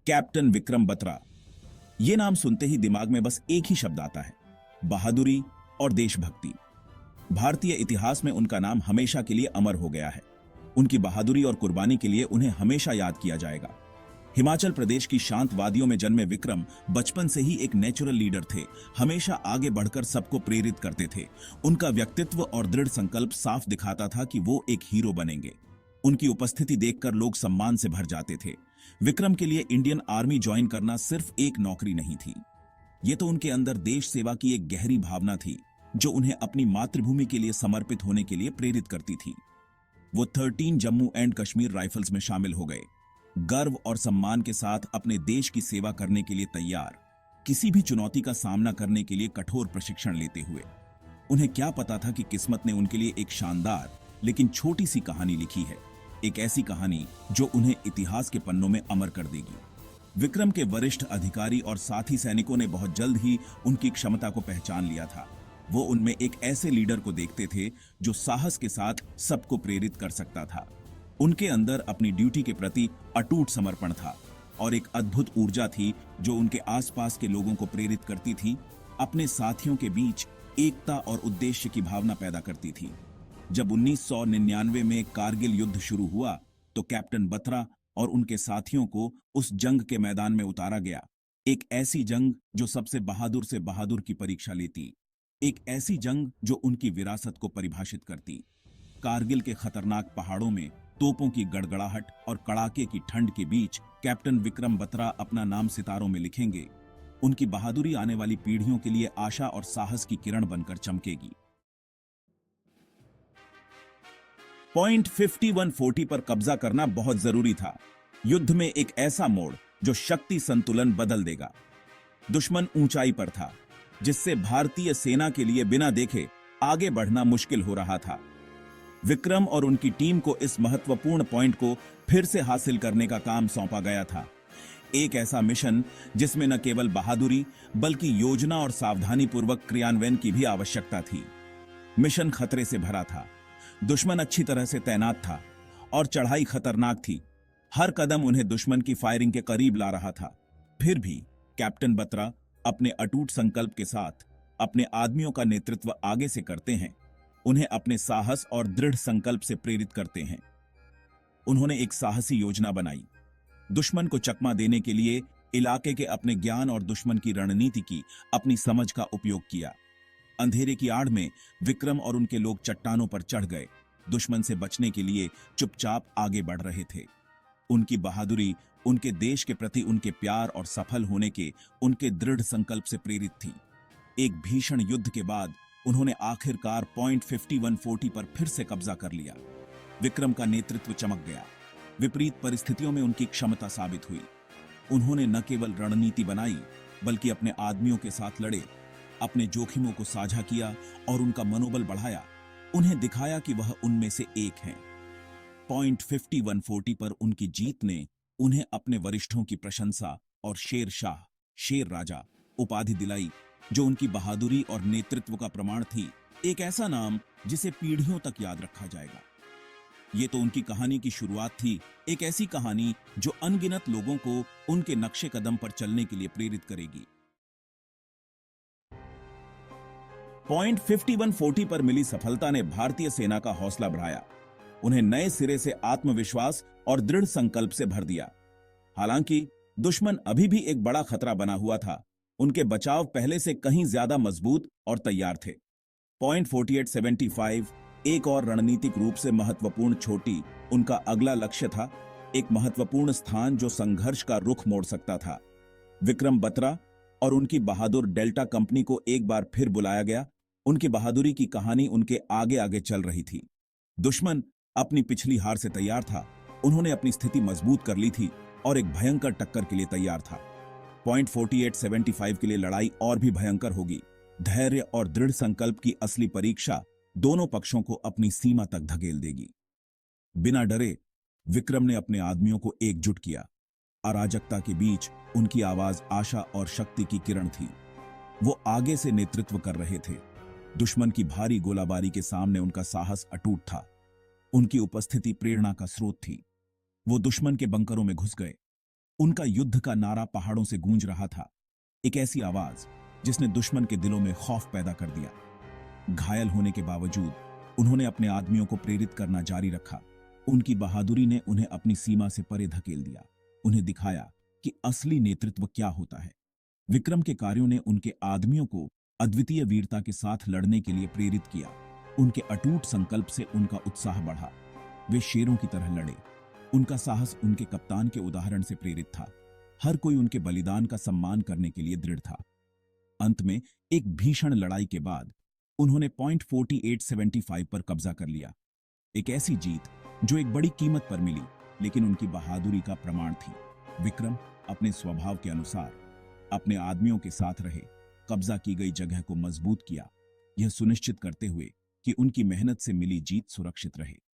Captain Vikram Batra. ये नाम सुनते ही दिमाग में बस एक ही शब्द आता है, बहादुरी और देशभक्ति। भारतीय इतिहास में उनका नाम हमेशा के लिए अमर हो गया है। उनकी बहादुरी और कुर्बानी के लिए उन्हें हमेशा याद किया जाएगा। हिमाचल प्रदेश की शांत वादियों में जन्मे विक्रम बचपन से ही एक नेचुरल लीडर थे। हमेशा आगे बढ़कर सबको प्रेरित करते थे। उनका व्यक्तित्व और दृढ़ संकल्प साफ दिखाता था कि वो एक हीरो बनेंगे। उनकी उपस्थिति देखकर लोग सम्मान से भर जाते थे। विक्रम के लिए इंडियन आर्मी ज्वाइन करना सिर्फ एक नौकरी नहीं थी, ये तो उनके अंदर देश सेवा की एक गहरी भावना थी जो उन्हें अपनी मातृभूमि के लिए समर्पित होने के लिए प्रेरित करती थी। वो 13 जम्मू एंड कश्मीर राइफल्स में शामिल हो गए, गर्व और सम्मान के साथ अपने देश की सेवा करने के लिए तैयार, किसी भी चुनौती का सामना करने के लिए कठोर प्रशिक्षण लेते हुए। उन्हें क्या पता था कि किस्मत ने उनके लिए एक शानदार लेकिन छोटी सी कहानी लिखी है, एक ऐसी कहानी जो उन्हें इतिहास के पन्नों में अमर कर देगी। विक्रम के वरिष्ठ अधिकारी और साथी सैनिकों ने बहुत जल्द ही उनकी क्षमता को पहचान लिया था। वो उनमें एक ऐसे लीडर को देखते थे जो साहस के साथ सबको प्रेरित कर सकता था। उनके अंदर अपनी ड्यूटी के प्रति अटूट समर्पण था और एक अद्भुत ऊर्जा थी जो उनके आसपास के लोगों को प्रेरित करती थी, अपने साथियों के बीच एकता और उद्देश्य की भावना पैदा करती थी। जब 1999 में कारगिल युद्ध शुरू हुआ तो कैप्टन बत्रा और उनके साथियों को उस जंग के मैदान में उतारा गया। एक ऐसी जंग जो सबसे बहादुर से बहादुर की परीक्षा लेती, एक ऐसी जंग जो उनकी विरासत को परिभाषित करती। कारगिल के खतरनाक पहाड़ों में तोपों की गड़गड़ाहट और कड़ाके की ठंड के बीच कैप्टन विक्रम बत्रा अपना नाम सितारों में लिखेंगे। उनकी बहादुरी आने वाली पीढ़ियों के लिए आशा और साहस की किरण बनकर चमकेगी। पॉइंट 5140 पर कब्जा करना बहुत जरूरी था। युद्ध में एक ऐसा मोड़ जो शक्ति संतुलन बदल देगा। दुश्मन ऊंचाई पर था, जिससे भारतीय सेना के लिए बिना देखे आगे बढ़ना मुश्किल हो रहा था। विक्रम और उनकी टीम को इस महत्वपूर्ण पॉइंट को फिर से हासिल करने का काम सौंपा गया था। एक ऐसा मिशन जिसमें न केवल बहादुरी बल्कि योजना और सावधानीपूर्वक क्रियान्वयन की भी आवश्यकता थी। मिशन खतरे से भरा था, दुश्मन अच्छी तरह से तैनात था और चढ़ाई खतरनाक थी। हर कदम उन्हें दुश्मन की फायरिंग के करीब ला रहा था। फिर भी कैप्टन बत्रा अपने अटूट संकल्प के साथ अपने आदमियों का नेतृत्व आगे से करते हैं, उन्हें अपने साहस और दृढ़ संकल्प से प्रेरित करते हैं। उन्होंने एक साहसी योजना बनाई, दुश्मन को चकमा देने के लिए इलाके के अपने ज्ञान और दुश्मन की रणनीति की अपनी समझ का उपयोग किया। अंधेरे की आड़ में विक्रम और उनके लोग चट्टानों पर चढ़ गए, दुश्मन से बचने के लिए चुपचाप आगे बढ़ रहे थे। उनकी बहादुरी उनके देश के प्रति उनके प्यार और सफल होने के उनके दृढ़ संकल्प से प्रेरित थी। एक भीषण युद्ध के बाद उन्होंने आखिरकार पॉइंट 5140 पर फिर से कब्जा कर लिया। विक्रम का नेतृत्व चमक गया, विपरीत परिस्थितियों में उनकी क्षमता साबित हुई। उन्होंने न केवल रणनीति बनाई बल्कि अपने आदमियों के साथ लड़े, अपने जोखिमों को साझा किया और उनका मनोबल बढ़ाया। उन्हें दिखाया कि वह उनमें से एक हैं। पॉइंट 5140 पर उनकी जीत ने उन्हें अपने वरिष्ठों की प्रशंसा और शेर शाह, शेर राजा उपाधि दिलाई, जो उनकी बहादुरी और नेतृत्व का प्रमाण थी। एक ऐसा नाम जिसे पीढ़ियों तक याद रखा जाएगा। ये तो उनकी कहानी की शुरुआत थी, एक ऐसी कहानी जो अनगिनत लोगों को उनके नक्शे कदम पर चलने के लिए प्रेरित करेगी। पॉइंट 5140 पर मिली सफलता ने भारतीय सेना का हौसला बढ़ाया, उन्हें नए सिरे से आत्मविश्वास और दृढ़ संकल्प से भर दिया। हालांकि दुश्मन अभी भी एक बड़ा खतरा बना हुआ था, उनके बचाव पहले से कहीं ज्यादा मजबूत और तैयार थे। पॉइंट 4875 एक और रणनीतिक रूप से महत्वपूर्ण चोटी उनका अगला लक्ष्य था, एक महत्वपूर्ण स्थान जो संघर्ष का रुख मोड़ सकता था। विक्रम बत्रा और उनकी बहादुर डेल्टा कंपनी को एक बार फिर बुलाया गया। उनकी बहादुरी की कहानी उनके आगे आगे चल रही थी। दुश्मन अपनी पिछली हार से तैयार था, उन्होंने अपनी स्थिति मजबूत कर ली थी और एक भयंकर टक्कर के लिए तैयार था। पॉइंट 4875 के लिए लड़ाई और भी भयंकर होगी। धैर्य और दृढ़ संकल्प की असली परीक्षा दोनों पक्षों को अपनी सीमा तक धकेल देगी। बिना डरे विक्रम ने अपने आदमियों को एकजुट किया। अराजकता के बीच उनकी आवाज आशा और शक्ति की किरण थी। वो आगे से नेतृत्व कर रहे थे। दुश्मन की भारी गोलाबारी के सामने उनका साहस अटूट था। उनकी उपस्थिति प्रेरणा का स्रोत थी। वो दुश्मन के बंकरों में घुस गए, उनका युद्ध का नारा पहाड़ों से गूंज रहा था, एक ऐसी आवाज जिसने दुश्मन के दिलों में खौफ पैदा कर दिया। घायल होने के बावजूद उन्होंने अपने आदमियों को प्रेरित करना जारी रखा। उनकी बहादुरी ने उन्हें अपनी सीमा से परे धकेल दिया, उन्हें दिखाया कि असली नेतृत्व क्या होता है। विक्रम के कार्यों ने उनके आदमियों को अद्वितीय वीरता के साथ लड़ने के लिए प्रेरित किया। उनके अटूट संकल्प से उनका उत्साह बढ़ा। वे शेरों की तरह लड़े। उनका साहस उनके कप्तान के उदाहरण से प्रेरित था। हर कोई उनके बलिदान का सम्मान करने के लिए दृढ़ था। अंत में एक भीषण लड़ाई के बाद उन्होंने पॉइंट 4875 पर कब्जा कर लिया। एक ऐसी जीत जो एक बड़ी कीमत पर मिली, लेकिन उनकी बहादुरी का प्रमाण थी। विक्रम अपने स्वभाव के अनुसार अपने आदमियों के साथ रहे, कब्जा की गई जगह को मजबूत किया, यह सुनिश्चित करते हुए कि उनकी मेहनत से मिली जीत सुरक्षित रहे।